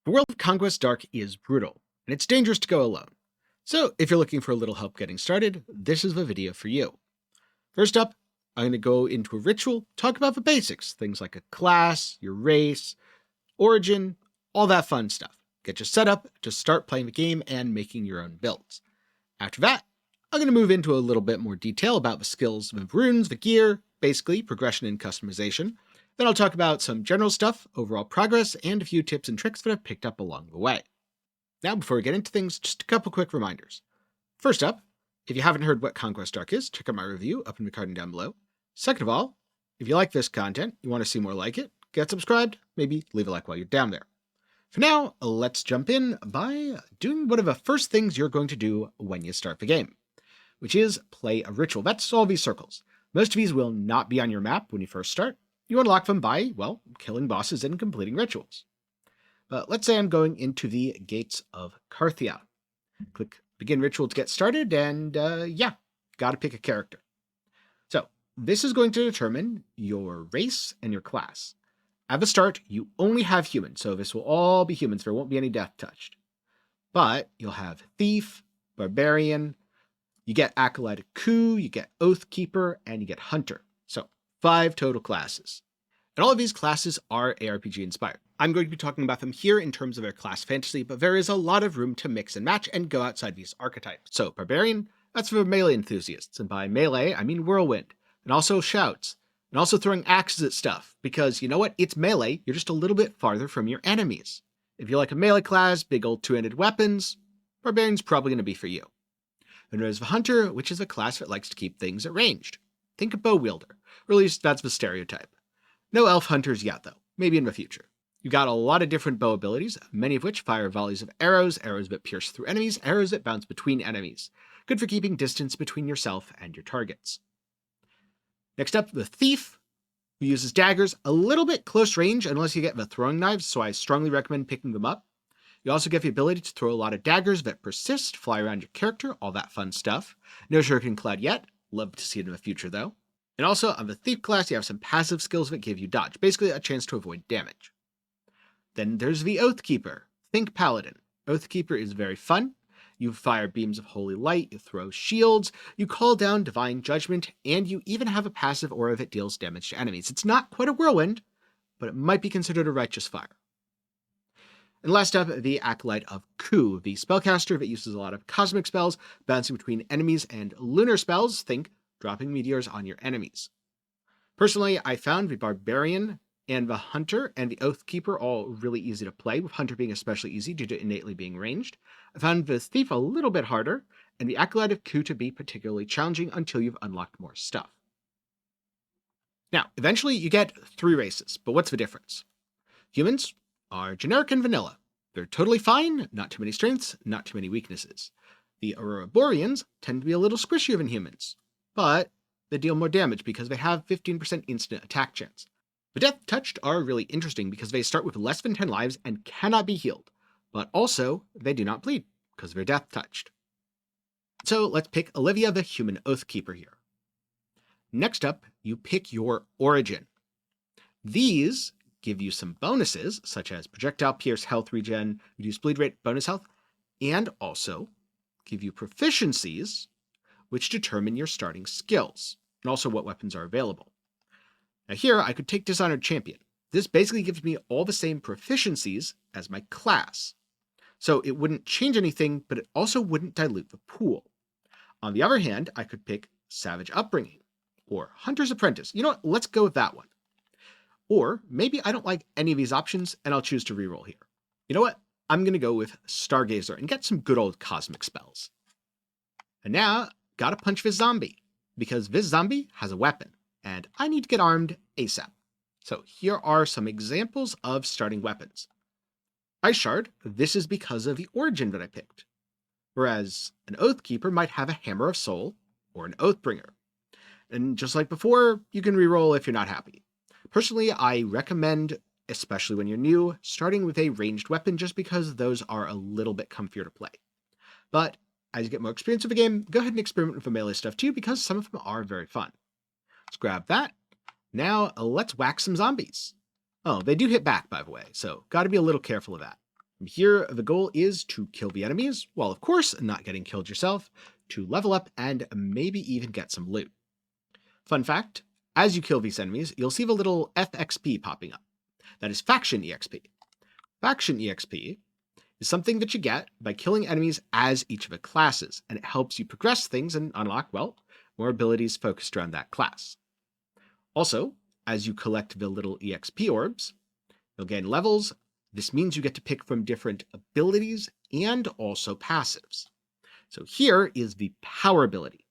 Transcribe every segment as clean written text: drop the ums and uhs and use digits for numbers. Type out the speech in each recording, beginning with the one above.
The world of Conquest Dark is brutal, and it's dangerous to go alone. So if you're looking for a little help getting started, this is the video for you. First up, I'm going to go into a ritual, talk about the basics, things like a class, your race, origin, all that fun stuff. Get you set up to start playing the game and making your own builds. After that, I'm going to move into a little bit more detail about the skills, the runes, the gear, basically progression and customization. Then I'll talk about some general stuff, overall progress, and a few tips and tricks that I've picked up along the way. Now, before we get into things, just a couple quick reminders. First up, if you haven't heard what Conquest Dark is, check out my review up in the card down below. Second of all, if you like this content, you want to see more like it, get subscribed, maybe leave a like while you're down there. For now, let's jump in by doing one of the first things you're going to do when you start the game, which is play a ritual. That's all these circles. Most of these will not be on your map when you first start. You unlock them by, well, killing bosses and completing rituals. But let's say I'm going into the Gates of Carthia. Click Begin Ritual to get started, and gotta pick a character. So, this is going to determine your race and your class. At the start, you only have humans, so this will all be humans. There won't be any death touched. But you'll have Thief, Barbarian, you get Acolyte Coup, you get Oathkeeper, and you get Hunter. So, 5 total classes. And all of these classes are ARPG inspired. I'm going to be talking about them here in terms of their class fantasy, but there is a lot of room to mix and match and go outside these archetypes. So, Barbarian, that's for melee enthusiasts, and by melee, I mean whirlwind, and also shouts, and also throwing axes at stuff, because you know what, it's melee, you're just a little bit farther from your enemies. If you like a melee class, big old two-handed weapons, Barbarian's probably going to be for you. Then there's the Hunter, which is a class that likes to keep things at ranged. Think a bow wielder, or at least that's the stereotype. No elf hunters yet though, maybe in the future. You've got a lot of different bow abilities, many of which fire volleys of arrows, arrows that pierce through enemies, arrows that bounce between enemies. Good for keeping distance between yourself and your targets. Next up, the Thief, who uses daggers, a little bit close range unless you get the throwing knives, so I strongly recommend picking them up. You also get the ability to throw a lot of daggers that persist, fly around your character, all that fun stuff. No Shuriken Cloud yet, love to see it in the future though. And also, on the Thief class, you have some passive skills that give you dodge, basically a chance to avoid damage. Then there's the Oathkeeper. Think Paladin. Oathkeeper is very fun. You fire beams of holy light, you throw shields, you call down divine judgment, and you even have a passive aura that deals damage to enemies. It's not quite a whirlwind, but it might be considered a righteous fire. And last up, the Acolyte of Coup, the spellcaster that uses a lot of cosmic spells, bouncing between enemies and lunar spells. Think dropping meteors on your enemies. Personally, I found the Barbarian and the Hunter and the Oathkeeper all really easy to play, with Hunter being especially easy due to innately being ranged. I found the Thief a little bit harder, and the Acolyte of Coup to be particularly challenging until you've unlocked more stuff. Now, eventually you get 3 races, but what's the difference? Humans are generic and vanilla. They're totally fine, not too many strengths, not too many weaknesses. The Ouroboreans tend to be a little squishier than humans, but they deal more damage because they have 15% instant attack chance. The Death Touched are really interesting because they start with less than 10 lives and cannot be healed, but also they do not bleed because they're Death Touched. So let's pick Olivia, the human Oathkeeper here. Next up, you pick your origin. These give you some bonuses, such as projectile pierce, health regen, reduce bleed rate, bonus health, and also give you proficiencies, which determine your starting skills, and also what weapons are available. Now here, I could take Dishonored Champion. This basically gives me all the same proficiencies as my class. So it wouldn't change anything, but it also wouldn't dilute the pool. On the other hand, I could pick Savage Upbringing, or Hunter's Apprentice. You know what, let's go with that one. Or maybe I don't like any of these options, and I'll choose to reroll here. You know what, I'm going to go with Stargazer and get some good old cosmic spells. And now, gotta punch this zombie, because this zombie has a weapon, and I need to get armed ASAP. So here are some examples of starting weapons. Ice Shard, this is because of the origin that I picked. Whereas an Oathkeeper might have a Hammer of Soul, or an Oathbringer. And just like before, you can reroll if you're not happy. Personally, I recommend, especially when you're new, starting with a ranged weapon just because those are a little bit comfier to play. But as you get more experience with the game, go ahead and experiment with the melee stuff too, because some of them are very fun. Let's grab that. Now, let's whack some zombies. Oh, they do hit back, by the way, so gotta be a little careful of that. From here, the goal is to kill the enemies, while of course not getting killed yourself, to level up and maybe even get some loot. Fun fact, as you kill these enemies, you'll see the little FXP popping up. That is Faction EXP. Faction EXP is something that you get by killing enemies as each of the classes, and it helps you progress things and unlock, well, more abilities focused around that class. Also, as you collect the little EXP orbs, you'll gain levels. This means you get to pick from different abilities and also passives. So here is the power ability.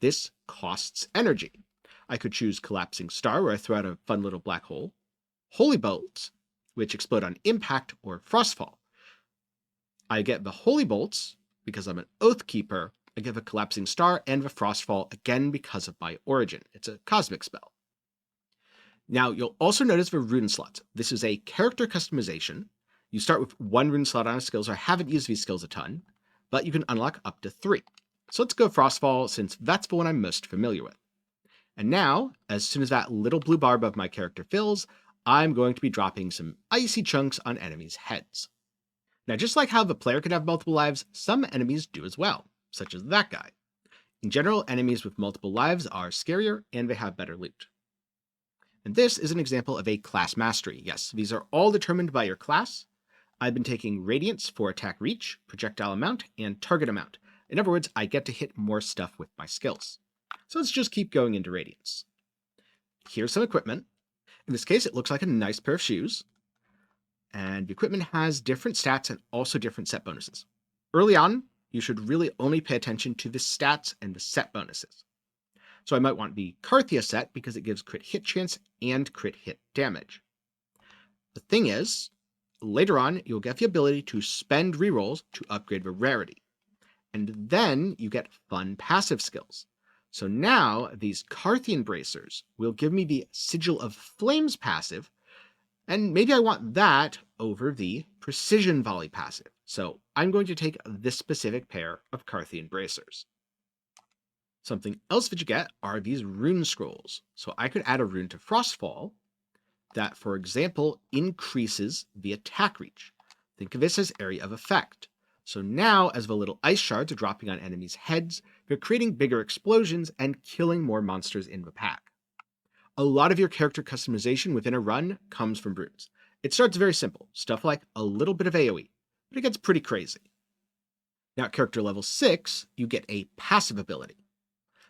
This costs energy. I could choose Collapsing Star, where I throw out a fun little black hole, Holy Bolts, which explode on impact, or Frostfall. I get the Holy Bolts because I'm an Oath Keeper. I get the Collapsing Star and the Frostfall again because of my origin. It's a cosmic spell. Now, you'll also notice the rune slots. This is a character customization. You start with 1 rune slot on a skill, so I haven't used these skills a ton, but you can unlock up to 3. So let's go Frostfall, since that's the one I'm most familiar with. And now, as soon as that little blue bar above my character fills, I'm going to be dropping some icy chunks on enemies' heads. Now, just like how the player can have multiple lives, some enemies do as well, such as that guy. In general, enemies with multiple lives are scarier and they have better loot. And this is an example of a class mastery. Yes, these are all determined by your class. I've been taking Radiance for attack reach, projectile amount, and target amount. In other words, I get to hit more stuff with my skills. So let's just keep going into Radiance. Here's some equipment. In this case, it looks like a nice pair of shoes. And the equipment has different stats and also different set bonuses. Early on, you should really only pay attention to the stats and the set bonuses. So I might want the Carthia set because it gives crit hit chance and crit hit damage. The thing is, later on, you'll get the ability to spend rerolls to upgrade the rarity. And then you get fun passive skills. So now these Carthian bracers will give me the Sigil of Flames passive, and maybe I want that over the Precision Volley passive. So I'm going to take this specific pair of Carthian bracers. Something else that you get are these rune scrolls. So I could add a rune to Frostfall that, for example, increases the attack reach. Think of this as area of effect. So now, as the little ice shards are dropping on enemies' heads, they're creating bigger explosions and killing more monsters in the pack. A lot of your character customization within a run comes from runes. It starts very simple, stuff like a little bit of AoE, but it gets pretty crazy. Now at character level 6, you get a passive ability.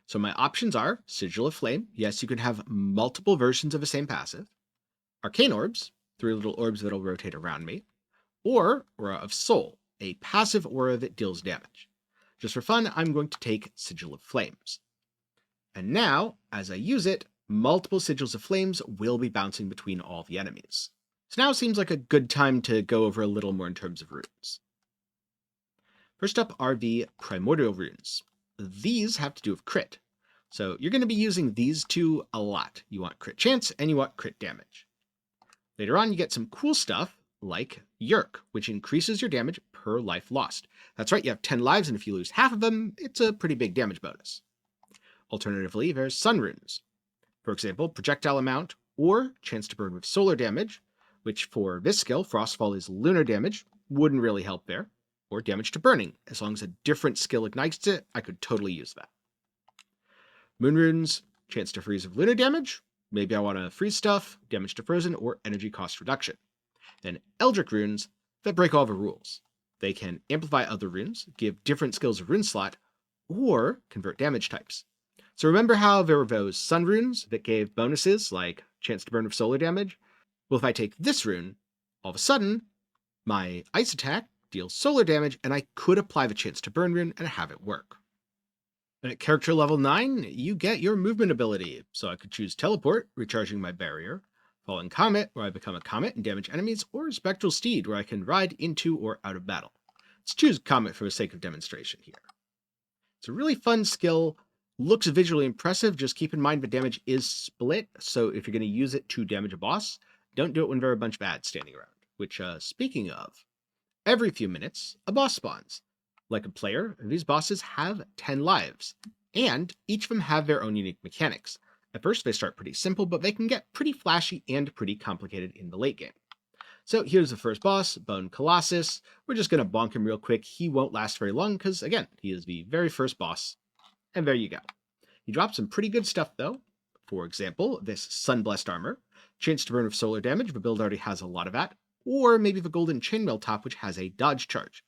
So my options are Sigil of Flame. Yes, you can have multiple versions of the same passive. Arcane Orbs, 3 little orbs that'll rotate around me. Or Aura of Soul, a passive aura that deals damage. Just for fun, I'm going to take Sigil of Flames. And now, as I use it, multiple Sigils of Flames will be bouncing between all the enemies. So now seems like a good time to go over a little more in terms of runes. First up are the Primordial runes. These have to do with crit. So you're going to be using these two a lot. You want crit chance and you want crit damage. Later on, you get some cool stuff like Yerk, which increases your damage per life lost. That's right, you have 10 lives, and if you lose half of them, it's a pretty big damage bonus. Alternatively, there's Sun runes. For example, projectile amount or chance to burn with solar damage, which for this skill, Frostfall is lunar damage, wouldn't really help there, or damage to burning. As long as a different skill ignites it, I could totally use that. Moon runes, chance to freeze with lunar damage. Maybe I want to freeze stuff, damage to frozen, or energy cost reduction. Then Eldritch runes that break all the rules. They can amplify other runes, give different skills a rune slot, or convert damage types. So remember how there were those sun runes that gave bonuses like chance to burn with solar damage? Well, if I take this rune, all of a sudden, my ice attack deals solar damage, and I could apply the chance to burn rune and have it work. And at character level 9, you get your movement ability. So I could choose Teleport, recharging my barrier, Falling Comet, where I become a comet and damage enemies, or Spectral Steed, where I can ride into or out of battle. Let's choose Comet for the sake of demonstration here. It's a really fun skill, looks visually impressive, just keep in mind the damage is split, so if you're going to use it to damage a boss, don't do it when there are a bunch of ads standing around. Which, speaking of, every few minutes, a boss spawns. Like a player, these bosses have 10 lives, and each of them have their own unique mechanics. At first, they start pretty simple, but they can get pretty flashy and pretty complicated in the late game. So here's the first boss, Bone Colossus. We're just going to bonk him real quick. He won't last very long because, again, he is the very first boss. And there you go. He dropped some pretty good stuff, though. For example, this Sunblessed Armor. Chance to burn with solar damage, the build already has a lot of that. Or maybe the Golden Chainmail Top, which has a dodge charge.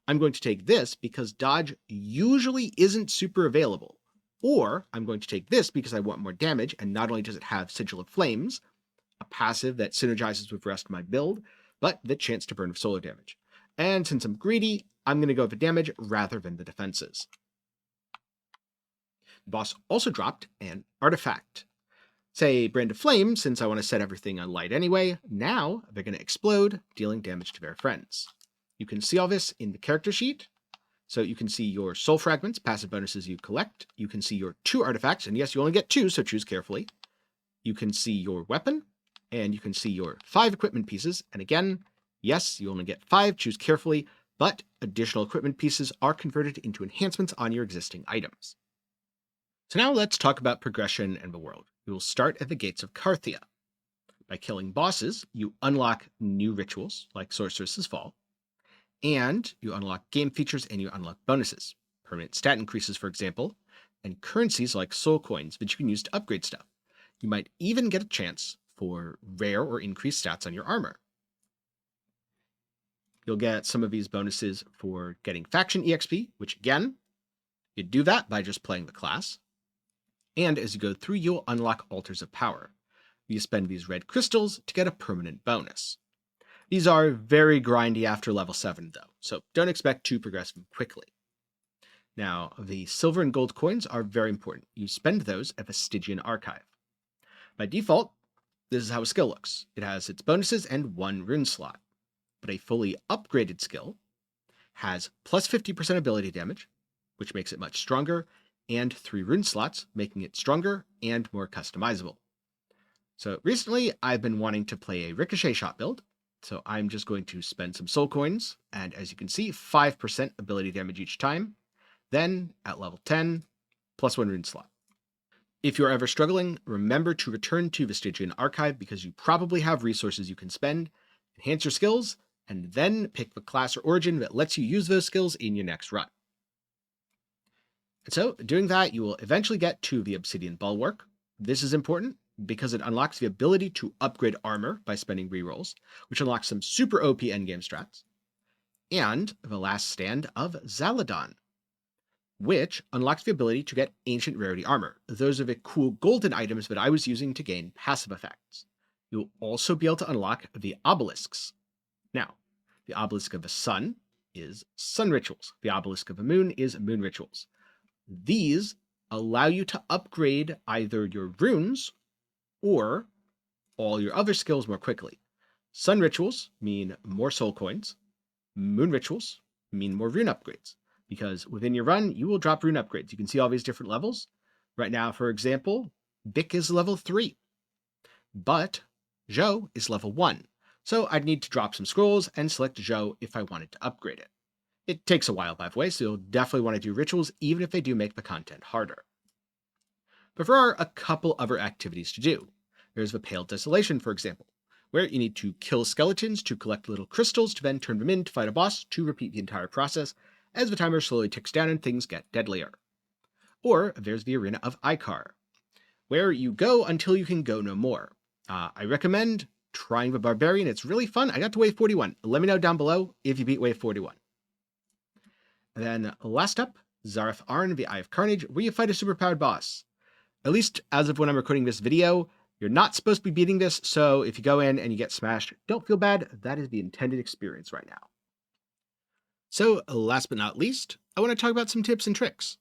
I'm going to take this because dodge usually isn't super available. Or I'm going to take this because I want more damage, and not only does it have Sigil of Flames, a passive that synergizes with the rest of my build, but the chance to burn with solar damage. And since I'm greedy, I'm going to go with the damage rather than the defenses. The boss also dropped an artifact. Say Brand of Flame, since I want to set everything on light anyway. Now they're going to explode, dealing damage to their friends. You can see all this in the character sheet. So you can see your soul fragments, passive bonuses you collect. You can see your 2 artifacts, and yes, you only get 2, so choose carefully. You can see your weapon, and you can see your 5 equipment pieces. And again, yes, you only get 5, choose carefully, but additional equipment pieces are converted into enhancements on your existing items. So now let's talk about progression and the world. We will start at the gates of Carthia. By killing bosses, you unlock new rituals, like Sorceress's Fall, and you unlock game features and you unlock bonuses. Permanent stat increases, for example, and currencies like soul coins that you can use to upgrade stuff. You might even get a chance for rare or increased stats on your armor. You'll get some of these bonuses for getting faction EXP, which again, you do that by just playing the class. And as you go through, you'll unlock Altars of Power. You spend these red crystals to get a permanent bonus. These are very grindy after level 7 though, so don't expect to progress them quickly. Now, the silver and gold coins are very important. You spend those at the Stygian Archive. By default, this is how a skill looks. It has its bonuses and 1 rune slot. But a fully upgraded skill has plus 50% ability damage, which makes it much stronger, and 3 rune slots, making it stronger and more customizable. So recently, I've been wanting to play a ricochet shot build, so I'm just going to spend some soul coins, and as you can see, 5% ability damage each time. Then, at level 10, plus 1 rune slot. If you're ever struggling, remember to return to the Stygian Archive because you probably have resources you can spend, enhance your skills, and then pick the class or origin that lets you use those skills in your next run. And so, doing that, you will eventually get to the Obsidian Bulwark. This is important because it unlocks the ability to upgrade armor by spending rerolls, which unlocks some super OP endgame strats, and the last stand of Zaladon, which unlocks the ability to get ancient rarity armor. Those are the cool golden items that I was using to gain passive effects. You'll also be able to unlock the obelisks. Now, the obelisk of the sun is sun rituals. The obelisk of the moon is moon rituals. These allow you to upgrade either your runes or all your other skills more quickly. Sun rituals mean more soul coins. Moon rituals mean more rune upgrades, because within your run, you will drop rune upgrades. You can see all these different levels. Right now, for example, Bic is level 3, but Zhou is level 1. So I'd need to drop some scrolls and select Zhou if I wanted to upgrade it. It takes a while, by the way, so you'll definitely want to do rituals, even if they do make the content harder. But there are a couple other activities to do. There's the Pale Desolation, for example, where you need to kill skeletons to collect little crystals to then turn them in to fight a boss to repeat the entire process as the timer slowly ticks down and things get deadlier. Or there's the Arena of Icar, where you go until you can go no more. I recommend trying the Barbarian. It's really fun. I got to wave 41. Let me know down below if you beat wave 41. And then last up, Zareth Arn, the Eye of Carnage, where you fight a superpowered boss. At least as of when I'm recording this video, you're not supposed to be beating this, so if you go in and you get smashed, don't feel bad. That is the intended experience right now. So last but not least, I want to talk about some tips and tricks.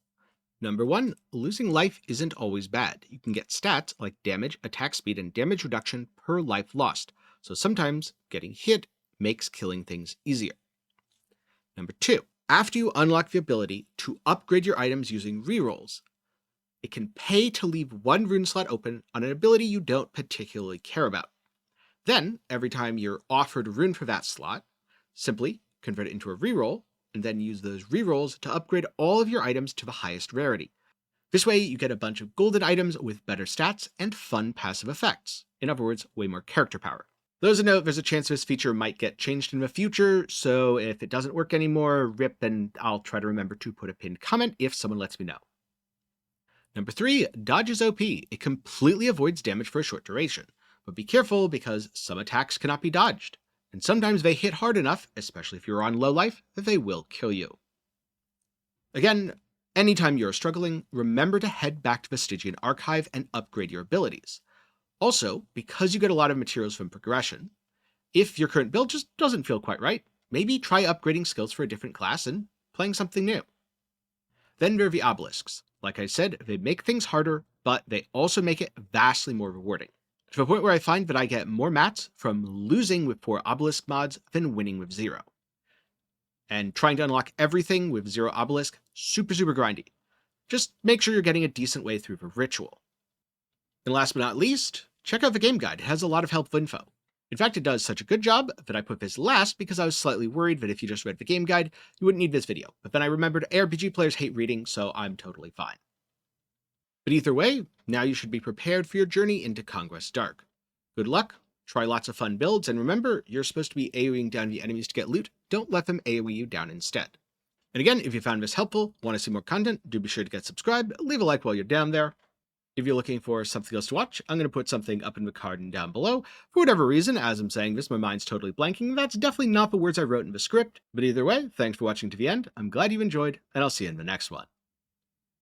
Number 1, losing life isn't always bad. You can get stats like damage, attack speed, and damage reduction per life lost, so sometimes getting hit makes killing things easier. Number 2, after you unlock the ability to upgrade your items using rerolls, it can pay to leave 1 rune slot open on an ability you don't particularly care about. Then, every time you're offered a rune for that slot, simply convert it into a reroll, and then use those rerolls to upgrade all of your items to the highest rarity. This way, you get a bunch of golden items with better stats and fun passive effects. In other words, way more character power. There's a note, there's a chance this feature might get changed in the future, so if it doesn't work anymore, rip, and I'll try to remember to put a pinned comment if someone lets me know. Number 3, dodge is OP. It completely avoids damage for a short duration, but be careful because some attacks cannot be dodged, and sometimes they hit hard enough, especially if you're on low life, that they will kill you. Again, anytime you're struggling, remember to head back to the Stygian Archive and upgrade your abilities. Also, because you get a lot of materials from progression, if your current build just doesn't feel quite right, maybe try upgrading skills for a different class and playing something new. Then there are the obelisks. Like I said, they make things harder, but they also make it vastly more rewarding, to the point where I find that I get more mats from losing with 4 obelisk mods than winning with 0. And trying to unlock everything with 0 obelisk, super grindy. Just make sure you're getting a decent way through the ritual. And last but not least, check out the game guide. It has a lot of helpful info. In fact, it does such a good job that I put this last because I was slightly worried that if you just read the game guide, you wouldn't need this video. But then I remembered ARPG players hate reading, so I'm totally fine. But either way, now you should be prepared for your journey into Conquest Dark. Good luck, try lots of fun builds, and remember, you're supposed to be AoEing down the enemies to get loot. Don't let them AoE you down instead. And again, if you found this helpful, want to see more content, do be sure to get subscribed, leave a like while you're down there. If you're looking for something else to watch, I'm going to put something up in the card and down below. For whatever reason, as I'm saying this, my mind's totally blanking. That's definitely not the words I wrote in the script. But either way, thanks for watching to the end. I'm glad you enjoyed, and I'll see you in the next one.